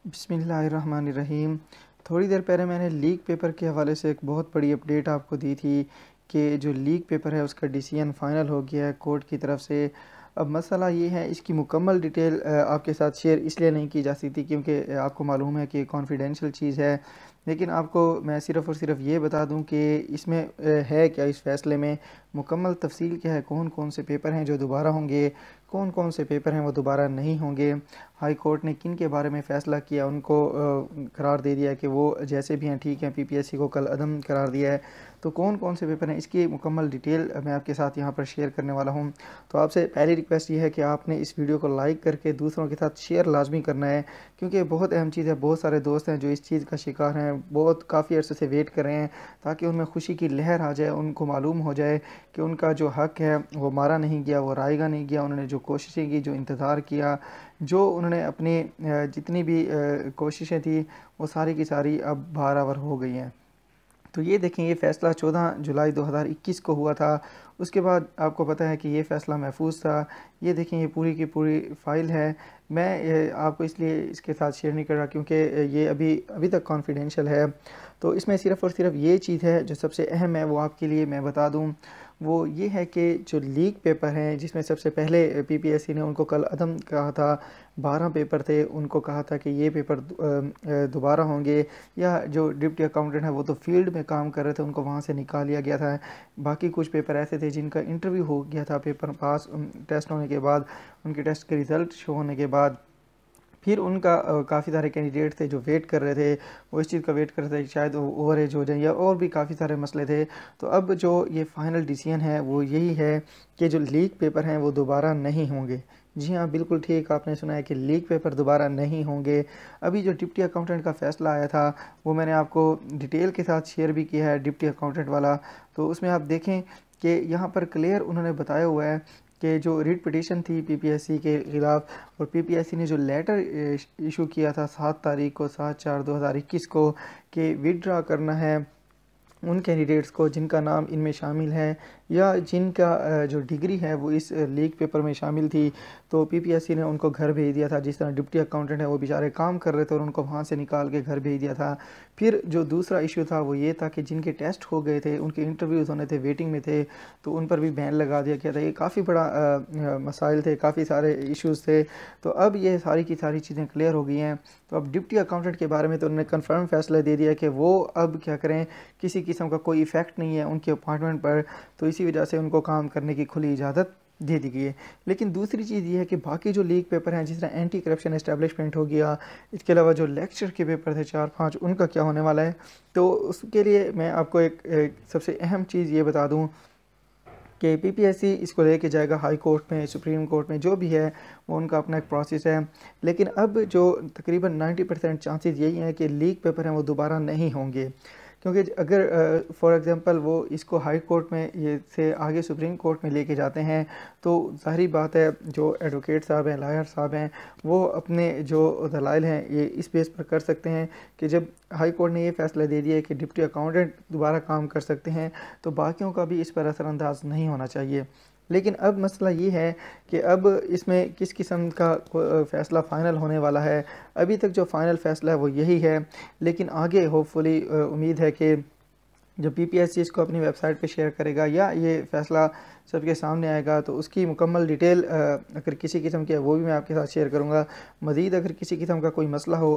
बिस्मिल्लाहिर्रहमानिर्रहीम। थोड़ी देर पहले मैंने लीक पेपर के हवाले से एक बहुत बड़ी अपडेट आपको दी थी कि जो लीक पेपर है उसका डिसीजन फ़ाइनल हो गया है कोर्ट की तरफ से। अब मसला ये है, इसकी मुकम्मल डिटेल आपके साथ शेयर इसलिए नहीं की जा सकती क्योंकि आपको मालूम है कि कॉन्फिडेंशियल चीज़ है, लेकिन आपको मैं सिर्फ़ और सिर्फ ये बता दूं कि इसमें है क्या, इस फ़ैसले में मुकम्मल तफसील क्या है, कौन कौन से पेपर हैं जो दोबारा होंगे, कौन कौन से पेपर हैं वो दोबारा नहीं होंगे, हाई कोर्ट ने किन के बारे में फ़ैसला किया, उनको करार दे दिया कि वो जैसे भी हैं ठीक हैं, पीपीएससी को कल अदम करार दिया है, तो कौन कौन से पेपर हैं इसकी मुकम्मल डिटेल मैं आपके साथ यहाँ पर शेयर करने वाला हूँ। तो आपसे पहली रिक्वेस्ट ये है कि आपने इस वीडियो को लाइक करके दूसरों के साथ शेयर लाजमी करना है, क्योंकि बहुत अहम चीज़ है। बहुत सारे दोस्त हैं जो इस चीज़ का शिकार हैं, बहुत काफ़ी अरसे से वेट कर रहे हैं ताकि उनमें खुशी की लहर आ जाए, उनको मालूम हो जाए कि उनका जो हक़ है वो मारा नहीं गया, वो रायगा नहीं गया। उन्होंने जो कोशिशें की, जो इंतज़ार किया, जो उन्होंने अपनी जितनी भी कोशिशें थी वो सारी की सारी अब बराबर हो गई हैं। तो ये देखें, ये फ़ैसला 14 जुलाई 2021 को हुआ था। उसके बाद आपको पता है कि ये फ़ैसला महफूज था। ये देखें, ये पूरी की पूरी फ़ाइल है। मैं आपको इसलिए इसके साथ शेयर नहीं कर रहा क्योंकि ये अभी तक कॉन्फिडेंशियल है। तो इसमें सिर्फ़ और सिर्फ ये चीज़ है जो सबसे अहम है, वो आपके लिए मैं बता दूँ। वो ये है कि जो लीक पेपर हैं, जिसमें सबसे पहले पीपीएससी ने उनको कल अदम कहा था, 12 पेपर थे, उनको कहा था कि ये पेपर दोबारा होंगे, या जो डिप्टी अकाउंटेंट है वो तो फील्ड में काम कर रहे थे, उनको वहाँ से निकाल लिया गया था। बाकी कुछ पेपर ऐसे थे जिनका इंटरव्यू हो गया था, पेपर पास टेस्ट होने के बाद, उनके टेस्ट के रिज़ल्ट शो होने के बाद फिर उनका काफ़ी सारे कैंडिडेट थे जो वेट कर रहे थे, वो इस चीज़ का वेट कर रहे थे शायद वो ओवर एज हो जाए, या और भी काफ़ी सारे मसले थे। तो अब जो ये फ़ाइनल डिसीजन है वो यही है कि जो लीक पेपर हैं वो दोबारा नहीं होंगे। जी हाँ, बिल्कुल ठीक आपने सुना है कि लीक पेपर दोबारा नहीं होंगे। अभी जो डिप्टी अकाउंटेंट का फ़ैसला आया था वो मैंने आपको डिटेल के साथ शेयर भी किया है, डिप्टी अकाउंटेंट वाला। तो उसमें आप देखें कि यहाँ पर क्लियर उन्होंने बताया हुआ है कि जो रिट पिटीशन थी पीपीएससी के ख़िलाफ़, और पीपीएससी ने जो लेटर इशू किया था 7 तारीख को, 7/4/2021 को, कि विथड्रॉ करना है उन कैंडिडेट्स को जिनका नाम इनमें शामिल है या जिनका जो डिग्री है वो इस लीक पेपर में शामिल थी। तो पीपीएससी ने उनको घर भेज दिया था। जिस तरह डिप्टी अकाउंटेंट है वो बेचारे काम कर रहे थे और उनको वहाँ से निकाल के घर भेज दिया था। फिर जो दूसरा इशू था वो ये था कि जिनके टेस्ट हो गए थे, उनके इंटरव्यूज़ होने थे, वेटिंग में थे, तो उन पर भी बैन लगा दिया गया था। ये काफ़ी बड़ा मसाइल थे, काफ़ी सारे इश्यूज़ थे। तो अब ये सारी की सारी चीज़ें क्लियर हो गई हैं। तो अब डिप्टी अकाउंटेंट के बारे में तो उन्होंने कन्फर्म फैसला दे दिया कि वो अब क्या करें, किसी किस्म का कोई इफ़ेक्ट नहीं है उनके अपॉइंटमेंट पर, तो इसी वजह से उनको काम करने की खुली इजाज़त दे दी गई है। लेकिन दूसरी चीज़ ये है कि बाकी जो लीक पेपर हैं, जिस तरह एंटी करप्शन एस्टेब्लिशमेंट हो गया, इसके अलावा जो लेक्चर के पेपर थे 4-5, उनका क्या होने वाला है। तो उसके लिए मैं आपको एक सबसे अहम चीज़ ये बता दूँ कि पीपीएससी इसको लेके जाएगा हाई कोर्ट में, सुप्रीम कोर्ट में, जो भी है वो उनका अपना एक प्रोसेस है। लेकिन अब जो तकरीबन 90% चांसेस यही हैं कि लीक पेपर हैं वो दोबारा नहीं होंगे, क्योंकि अगर फॉर एग्ज़ाम्पल वो इसको हाई कोर्ट में ये से आगे सुप्रीम कोर्ट में लेके जाते हैं, तो ज़ाहिर बात है जो एडवोकेट साहब हैं, लॉयर साहब हैं, वो अपने जो दलाइल हैं ये इस बेस पर कर सकते हैं कि जब हाई कोर्ट ने ये फ़ैसला दे दिया है कि डिप्टी अकाउंटेंट दोबारा काम कर सकते हैं, तो बाकियों का भी इस पर असरअंदाज नहीं होना चाहिए। लेकिन अब मसला ये है कि अब इसमें किस किस्म का फ़ैसला फ़ाइनल होने वाला है। अभी तक जो फ़ाइनल फ़ैसला है वो यही है, लेकिन आगे होपफुली उम्मीद है कि जब पीपीएससी इसको अपनी वेबसाइट पे शेयर करेगा या ये फ़ैसला सबके सामने आएगा, तो उसकी मुकम्मल डिटेल अगर किसी किस्म की है वो भी मैं आपके साथ शेयर करूँगा। मज़ीद अगर किसी किस्म का कोई मसला हो